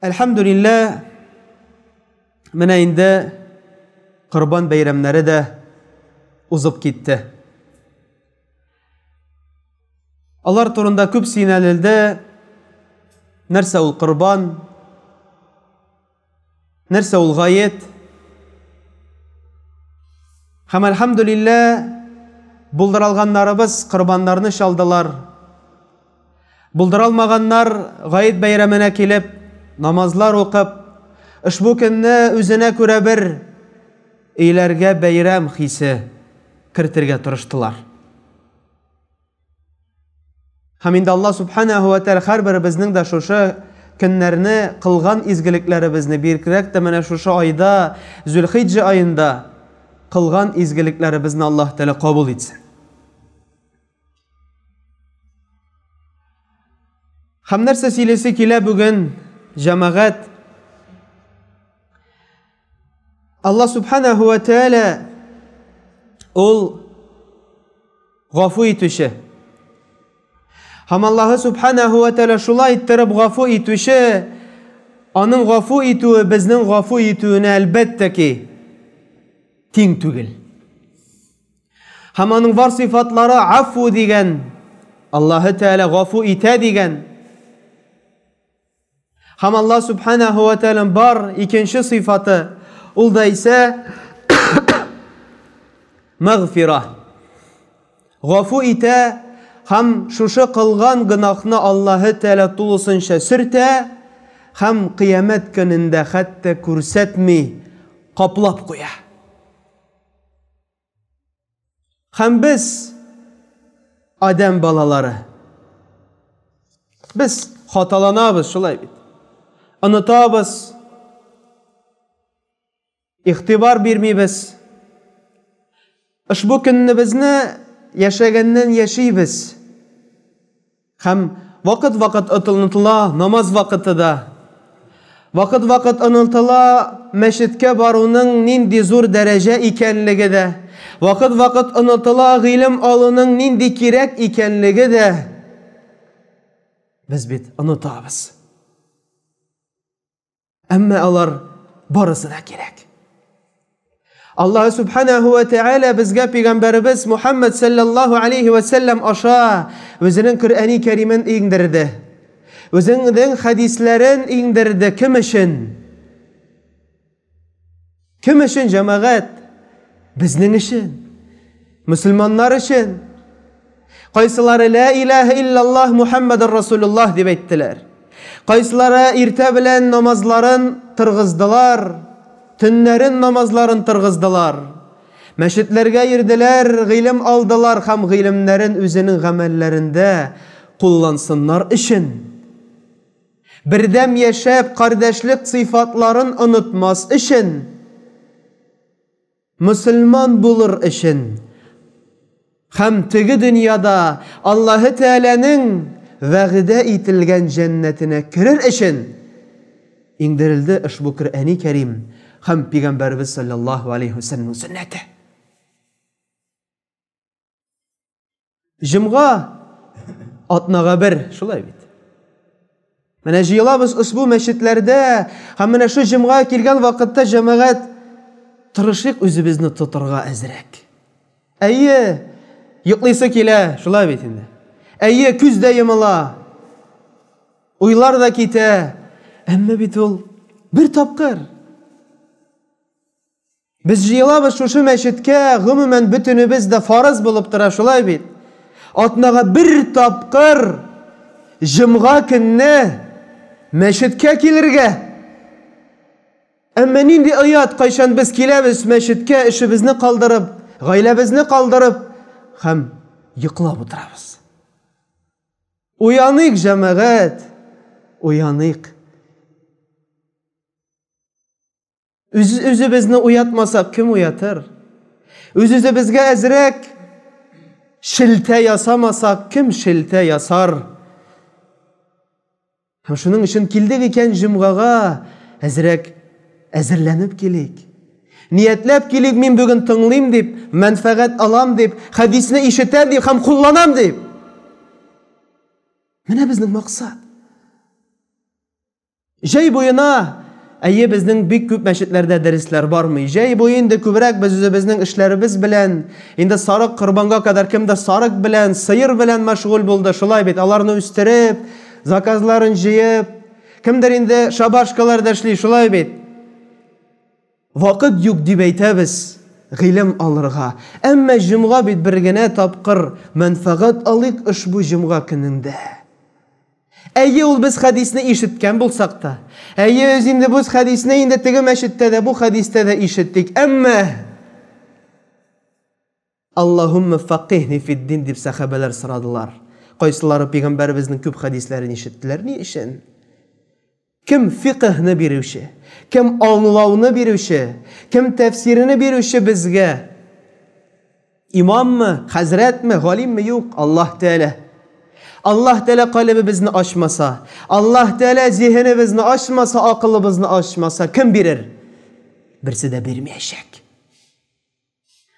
Elhamdülillah, менә инде Qurban бәйрәмнәре дә узып китте. Алар турында күп сөйләнелде. Нәрсә ул Qurban? Нәрсә ул гает? Һәм elhamdülillah, булдыралганнарыбыз Qurbanнарны чалдылар. Булдыралмаганнар гает бәйрәменә килеп, намазлар укып, ошбу көнне үзенә күрә бер өйләргә бәйрәм хисе кертергә тырыштылар. Һәм инде Аллаһ субханаһу ва тәала һәрберебезнең дә шушы көннәрне кылган изгелекләребезне биркрәк тә менә шушы айда, Зүлхиҗҗә аенда кылган изгелекләребезне Аллаһ тәала кабул итсен. Һәм нәрсә сөйләсе килә бүген җәмәгать? Аллаһ субханаһу ва тәала ул гафу итүче. Һәм Аллаһ субханаһу ва тәала шулай иттереп гафу итүче, аның гафу итүе безнең гафу итүенә әлбәттә ки тиң түгел. Һәм аның бар сыйфатлары афу дигән, Аллаһ тәала гафу итә дигән. Һәм Аллаһ субханаһу ва тәала бар икенче сыйфаты, ул да исә мәгъфира. Гафу итә һәм шушы кылган гынахны Аллаһ тәала тулысынча сөртә һәм кыямәт көнендә хәтта күрсәтми каплап куя. Һәм без Адәм балалары. Без хаталанабыз, шулай бит. Онытабыз. Игътибар бирмибез. Ошбу көнне безне яшәгәннән яшибез. Һәм вакыт-вакыт онытыла намаз вакытыда. Вакыт-вакыт онытыла мәчеткә баруның нинди зур дәрәҗә икәнлеге дә. Вакыт-вакыт онытыла гыйлем алуның нинди кирәк икәнлеге дә. Без бит онытабыз. Әмма алар барысы да кирәк. Аллаһ субханаһу ва тәала безгә пәйгамбәрбез Мухаммад саллаллаһу алейхи ва саллям аша үзенең Коръәни Кәримен иңдерде. Үзенең хадисләрен иңдерде. Кем өчен? Кем өчен җәмәгать? Безнең өчен. Мөселманнар өчен. Кайсылары ла илаһа иллаллаһ Мухаммаdur Расулуллаһ дип әйттеләр. Кайсылары иртә белән намазларын тыргыздылар. Төннәрен намазларын тыргыздылар. Мәчетләргә йөрделәр, гыйлем алдылар һәм гыйлемнәрен үзенең гамәлләрендә куллансыннар өчен. Бердәм яшәп, кардәшлек сыйфатларын онытмас өчен. Мөселман булыр өчен. Һәм теге дөньяда Аллаһ тәаләнең вәгъдә ителгән җәннәтенә керер өчен иңдерелде ошбу Коръәни Кәрим һәм пәйгамбәрбез саллаллаһу алейхи ва саллям сөннәте. Җомга атнага бер, шулай бит. Менә җыелабыз ошбу мәчетләрдә һәм менә шу җомга килгән вакытта җәмәгать тырышык үзебезне тотырга әзрәк. Әйе, йоклыйсы килә, шулай бит инде. Әйе, күз дә йомыла. Уйлар да китә. Әмма бит ул бер тапкыр. Без җыелабыз шушы мәчеткә, гомумән бөтенебез дә фарыз булып тора, шулай бит. Атнага бер тапкыр җомга көнне мәчеткә килергә. Әмма нинди аят, кайчан без киләбез мәчеткә, эшебезне калдырып, гаиләбезне калдырып һәм йоклап утырабыз. Уяныйк җәмәгать, уяныйк. Үзебезне уятмасак, кем уятыр? Үзебезгә әзрәк шелтә ясамасак, кем шелтә ясар? Һәм шуның өчен килдек икән җомгага әзрәк әзерләнеп килик. Ниятләп килик, мин бүген тыңлыйм дип, мәнфәгать алам дип, хадисне ишетәм дип һәм кулланам дип. Менә безнең максат. Җәй буена безнең бик күп мәчетләрдә дәресләр бармый. Җәй буе инде күбрәк без үзебезнең эшләребез белән, инде сарык корбанга кадәр кемдә сарык белән, сыер белән мәшгуль булды. Шулай бит, аларны үстереп, заказларын җыеп, кемдер инде шабашкаларда эшли, шулай бит. Вакыт юк дип әйтәбез гыйлем алырга. Әмма җомга бит бер генә тапкыр мәнфәгать алыйк ушбу җомга көнендә. Әйе, ул без хадисне ишеткән булсак та, әйе, инде без хадисне инде теге мәчеттә дә, бу хадистә дә ишеттек. Әмма Аллаһумма фақихни фид-дин дип сахабалар сорадылар. Кайсылары пәйгамбәребезнең күп хадисләрен ишеттеләр. Ни өчен? Кем фикхны бирүче, кем аңлауны бирүче, кем тәфсирене бирүче безгә? Имаммы, хәзрәтме, галимме? Юк, Аллаһ Тәала. Аллаһ Тәала калбыбызны ачмаса, Аллаһ Тәала зиһенебезне ачмаса, акылыбызны ачмаса, кем бирер? Берсе дә бирмәячәк.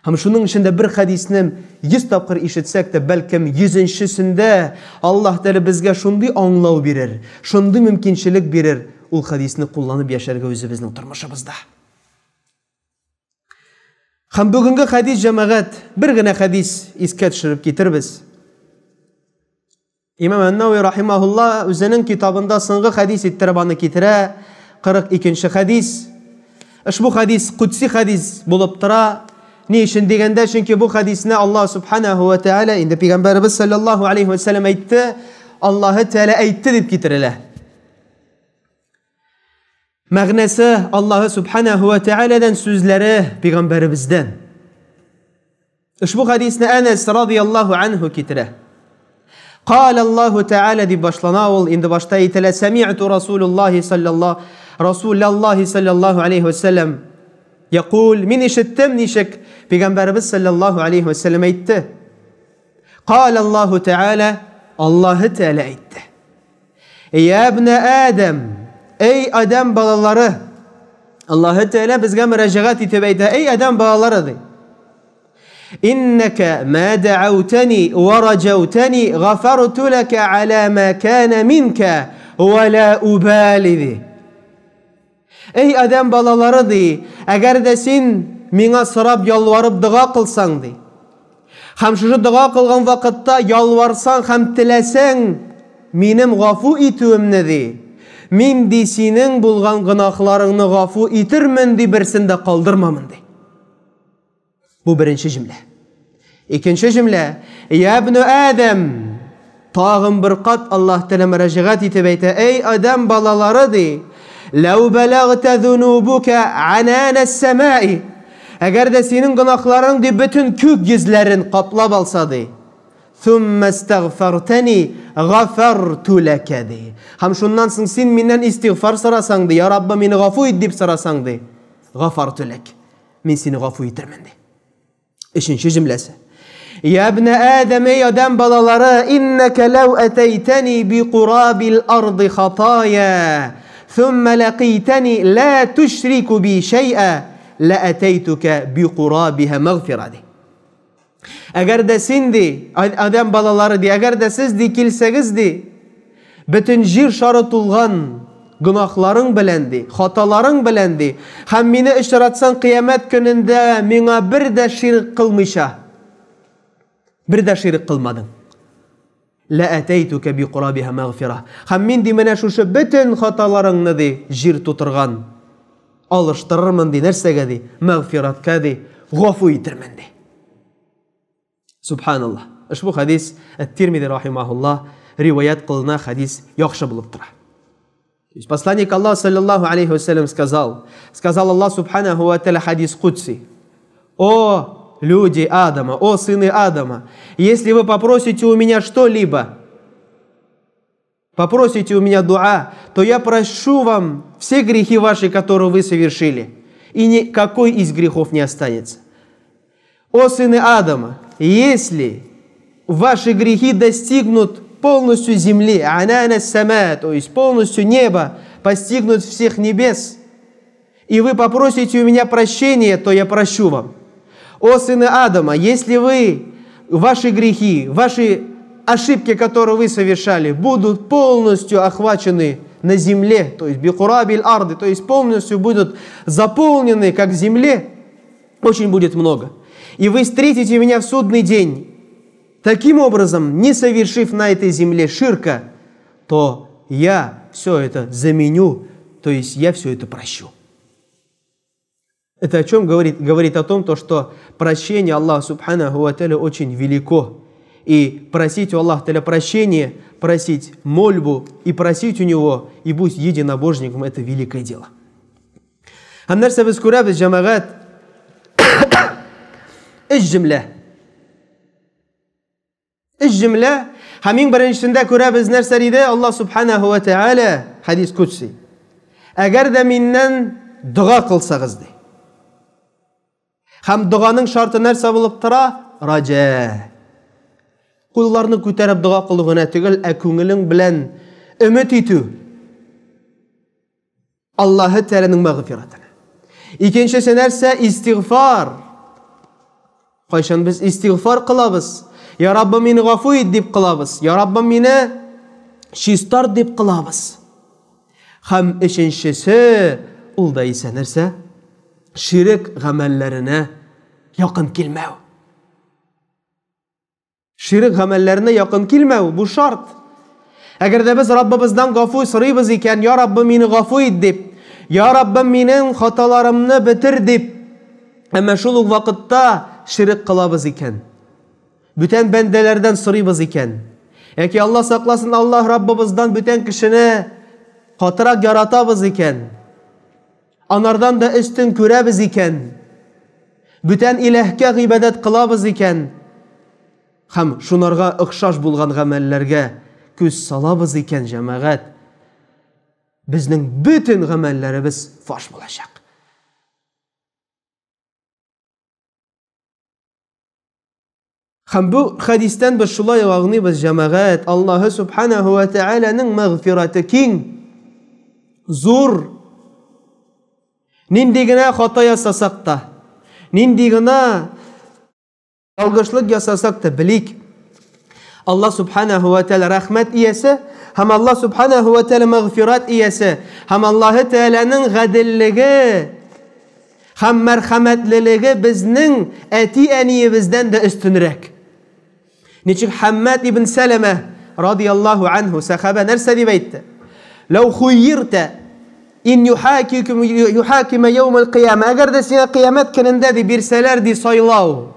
Һәм шуның өчен дә бер хадисны 100 тапкыр ишетсәк тә, бәлкем 100-нчесендә Аллаһ Тәала безгә шундый аңлау бирер, шундый мөмкинчелек бирер, ул хадисны кулланып яшәргә үзебезнең тормышыбызда. Һәм бүгенге хадис җәмәгать, бер генә хадис искә төшереп китербез. İmam An-Nawawi rahimahullah үзенең китабында соңгы хадис иттереп аны китерә, 42-нче хадис. Ушбу хадис кудси хадис булып тора. Ни өчен дигәндә, чөнки бу хадисне Аллаһ субханаһу ва тааля инде пәйгамбәрбез саллаллаһу алейхи ва саллям әйтте, Аллаһ Тәала әйтте дип китерелә. Мәгънәсе Аллаһ субханаһу ва таалядан, сүзләре пәйгамбәребездән. Ушбу хадисне Анас радиллаһу анху китерә. قال الله تعالى دي باشلناول إن باشتاي تلا سمعت رسول الله صلى الله عليه وسلم يقول من إشتم نشك بيغمبر بس صلى الله عليه وسلم ايته قال الله تعالى الله تعالى ايته يا ابن آدم أي آدم بالله الله تعالى بزغا مراجعات تبعتها أي آدم بالله دي إنك ما دعوتني ورجوتني غفرت لك على ما كان منك ولا أبالي ذي. Ey adam balaları di, eğer de sen mina sırap yalvarıp dua kılsan di. Hem şu dua kılgan vakitte yalvarsan hem tilesen minim gafu ituğumne di. Min di senin bulgan günahlarını gafu itirmen di birsinde kaldırmamın di. Bu birinci cümle. İkinci cümle. Ya ibn Adem. Tağın bir kat Allah Teala müracaat etib ayta. Ey adam balaları di. Lev belagta zunubuka ananas semai. Eğer de senin günahların di bütün kök gizlerin kaplab alsa di. Thumma istighfartani ghafartu laka di. Ham şundan soň sen menden istiğfar sorasaň di. Ya Rabbi meni gafu et dip sorasaň di. Ghafartu lak. Men seni gafu etirmen di. Üçüncü cümlesi. Ya ibn Adem ey adam balaları inneke lev eteyteni bi qurabil ardı hataya thumma laqiteni la tushriku bi şey'a la eteytuke bi qurabiha mağfirati. Eğer de sindi adam balaları di, eğer de siz dikilseniz di, bütün jir şarı tulgan günahların bilendi, hataların bilendi. Hem meni işaretsen kıyamet gününde mina bir de şirk kılmışa. Bir de şirk kılmadın. La eteytuke bi qurabiha mağfira. Hem min di mene şu bütün hatalarını di jir tuturgan. Alıştırırmın di, nersege di, mağfiratka di, gafu yitirmen di. Subhanallah. Uşbu hadis At-Tirmizi rahimahullah rivayet kılına hadis yaxşı bulup tura. Посланник Аллаха саллаллаху алейхи вассалям сказал Аллах субханаху ва тааля хадис кудси: о люди Адама, о сыны Адама, если вы попросите у меня что-либо, попросите у меня дуа, то я прощу вам все грехи ваши, которые вы совершили, и никакой из грехов не останется. О сыны Адама, если ваши грехи достигнут полностью земли, анана сама, то есть полностью небо, постигнут всех небес, и вы попросите у меня прощения, то я прощу вам. О сыны Адама, если ваши грехи, ваши ошибки, которые вы совершали, будут полностью охвачены на земле, то есть бикурабиль арды, то есть полностью будут заполнены, как земле, очень будет много. И вы встретите меня в судный день, таким образом, не совершив на этой земле ширка, то я все это заменю, то есть я все это прощу. Это о чем говорит? Говорит о том, что прощение Аллаха Субханаху ва Тааля очень велико. И просить у Аллаха Тааля прощения, просить мольбу и просить у Него, и будь единобожником, это великое дело. Аннарса без курабис джамагат Иж-джимля. Иж-джимля. Хамин бариншинда курабис нарсариде Аллах Субханаху ва Тааля хадис кудси. Агар да миннен дуа кылсагыз ди. Хам дуаның шарты нәрсә булып тора? Раҗа. Кулларны күтәреп дуа кылу гына түгел, күңелең белән өмет итү Аллаһ Тәгаләнең мәгъфиратына. Икенчесе нәрсә? Истигъфар. Кайчан без истигъфар кылабыз? Я Раббым, мине гафу ит дип кылабыз. Я Раббым, мине чистар дип кылабыз. Һәм өченчесе ул да исә нәрсә? Ширк гамәлләренә якын килмәү. Ширк гамәлләренә якын килмәү, бу шарт. Әгәр дә без Раббыбыздан гафу сорыйбыз икән, я Раббым, мине гафу ит дип, я Раббым, минең хаталарымны бетер дип, әмма шул ук вакытта ширк кылабыз икән, бүтән бәндәләрдән сорыйбыз икән, яки Аллаһ сакласын, Аллаһ Раббыбыздан бүтән кешене катырак яратабыз икән, анардан да өстен күрәбез икән, бүтән иләһкә гыйбадәт кылабыз икән, һәм шунарга охшаш булган гамәлләргә күз салабыз икән, җәмәгать, безнең бүтән гамәлләребез фаш булачак. Һәм бу хадистән без шулай аңлыйбыз, җәмәгать, Аллаһ Субханаху ва Тааляның мәгъфираты киң, зур. Нинди генә хата ясасак та, нинди генә ялгышлык ясасак та белик, Аллаһ Субханаху ва Тааля рәхмәт иясе, һәм Аллаһ Субханаху ва Тааля мәгъфират иясе, һәм Аллаһ Тааляның гаделлеге һәм мәрхәмәтлелеге безнең әти-әниебездән дә өстенрәк. Ничек Хаммад ибн Сәләмә радiyallahu anhu сахаба нәрсә дип әйтте? Лау хуйирта ин юхакима йоум ал-қияма, әгәр дә сиңа қиямәт көнендә ди бирсәләр ди сайлау,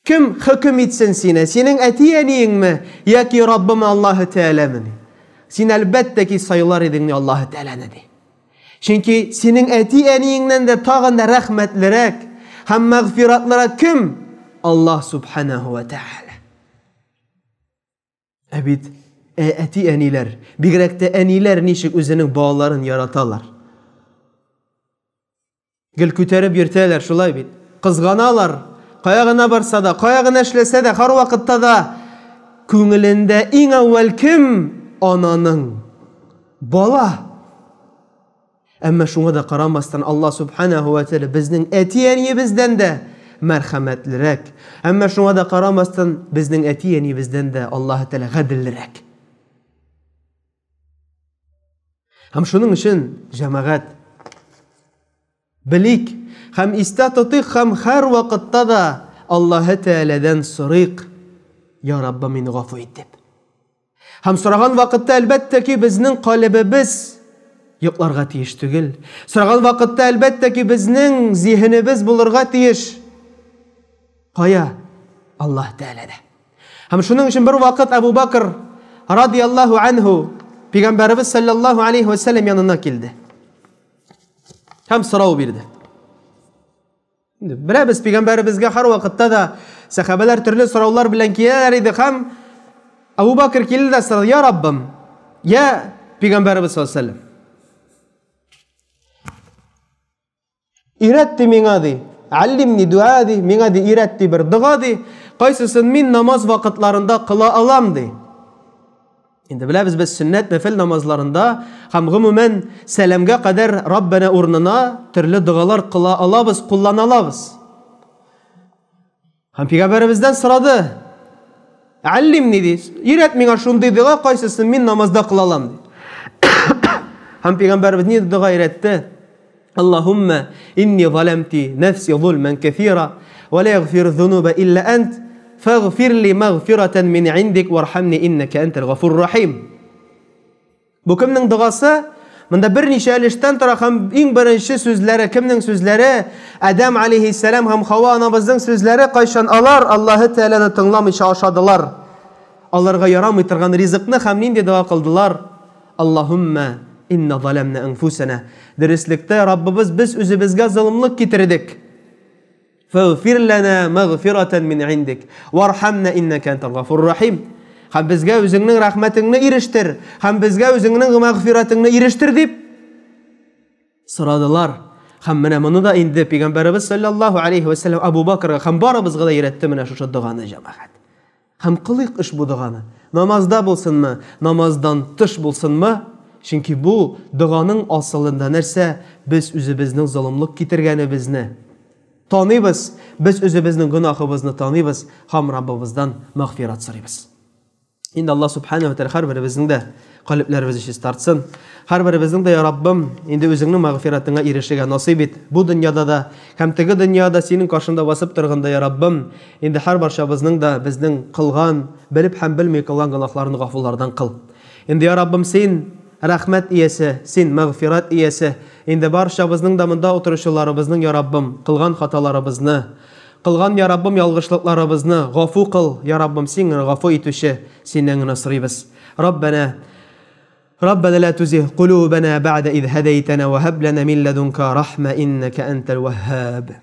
кем хөкем итсен сине, синең әти-әниеңме, яки Раббым Аллаһ Тәгаләме? Син әлбәттә ки сайлар идең Аллаһ Тәгаләне ди. Чөнки синең әти-әниеңнән дә тагын да рәхмәтлерәк һәм мәгъфиратлырак кем? Аллаһ Субханаху ва Тааля. Бит әти-әниләр, бигрәк тә әниләр ничек үзенең балаларын яраталар. Гел күтәреп йөртәләр, шулай бит. Кызганалар, кая гына барса да, кая гына эшләсә дә, һәр вакытта да күңелендә иң әүвәл кем? Ананың, бала. Әмма шуңа да карамастан Аллаһ Субханаху ва Тааля безнең әти-әниебездән дә мәрхәмәтлерәк. Әмма шуңа да карамастан безнең әти-әниебездән дә Аллаһ Тәгалә гаделлерәк. Һәм шуның өчен, җәмәгать, белик һәм истә тотыйк һәм һәр вакытта да Аллаһ Тәгаләдән сорыйк, я Раббым, мине гафу ит дип. Һәм сораган вакытта әлбәттә ки безнең калбыбыз йокларга тиеш түгел. Сораган вакытта әлбәттә ки безнең зиһенебез булырга тиеш. Кая? Аллаһ Тәгаләдә. Һәм шуның өчен бер вакыт Абу Бакр радiyallahu anhu Пәйгамбәрбез саллаллаху алейхи ва саллям янына килде. Һәм сорау бирде. Беләбез, Пәйгамбәрбезгә һәр вакытта да сахабалар төрле сораулар белән киләләр иде, һәм Абу Бакр килде дә сорады: "Я Раббым, я Пәйгамбәрбез саллаллаху алейхи ва саллям, ирәтте миңа ди, аллимни дуа ди, миңа ди ирәтте бер дуа ди, кайсысын мин намаз вакытларында кыла алам ди." Инде беләбез, без сөннәт нәфил намазларында һәм гомумән сәламгә кадәр Раббана урынына төрле дуалар кыла алабыз, куллана алабыз. Һәм Пәйгамбәрбездән сорады: Аллимни дейс. Үйрет миңа шундый дуга, кайсысын мин намазда кыла алам ди. Һәм Пәйгамбәрбез ни дуга өйрәтте? Аллаһумма инни заламти нафси зулман кафира ва ла ягфиру зунуба илля ант фагфир ли магфирatan min индик вархамни иннaka антал гафур рахим. Бу кемнең дугасы? Монда берничә өлештән тора һәм иң беренче сүзләре кемнең сүзләре? Адам алейхиссалам һәм Хава анабызның сүзләре кайчан алар Аллаһы Тәгаләне тыңламыйча ашадылар. Аларга ярамый торган ризыкны һәм нинди дуа кылдылар? Аллаһумма инна заламна анфусана. Дәреслектә Раббыбыз без үзебезгә зулымлык китердек. Фагфир лана магфирatan min индик вархамна иннака антал гафур рахим. Һәм безгә үзеңнең рәхмәтеңне ирештер, һәм безгә үзеңнең мәгъфиратыңны ирештер дип сорадылар. Һәм менә моны да инде Пәйгамбәрбез саллаллаһу алейхи ва саллям Абу Бакрга һәм барыбызга да өйрәтте менә шушы дуганы җәмәгать. Һәм кылыйк иш бу дуганы. Намазда булсынмы, намаздан тыш булсынмы? Чөнки бу дуганың асылында нәрсә? Без үзебезнең зулымлык китергәнебезне таныйбыз, без үзебезнең гөнаһыбызны таныйбыз һәм Раббыбыздан мәгъфират сорыйбыз. Инде Аллаһ субханаһу ва тааля һәрберебезнең дә калыпларыбызны чистартсын. Һәрберебезнең дә, я Раббым, инде үзеңнең мәгъфиратыңа ирешергә насыйп ит. Бу дөньяда да һәм теге дөньяда синең каршында басып торганда, я Раббым, инде һәр барчабызның да безнең кылган, белеп һәм белмәй кылган гөнаһларны гафулардан кыл. Инде, я Раббым, син рәхмәт иясе, син мәгъфират иясе. Инде барчабызның да монда утыручыларыбызның, я Раббым, кылган хаталарыбызны, кылган, я Раббым, ялгышлыкларыбызны гафу кыл, я Раббым, син гафу итүче, синнән генә сорыйбыз. ربنا لا تزغ قلوبنا بعد إذ هديتنا وهب لنا من لدنك رحمة إنك أنت الوهاب.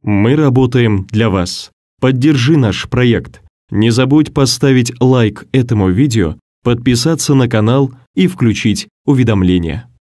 Мы работаем для вас. Поддержи наш проект. Не забудь поставить лайк этому видео, подписаться на канал и включить уведомления.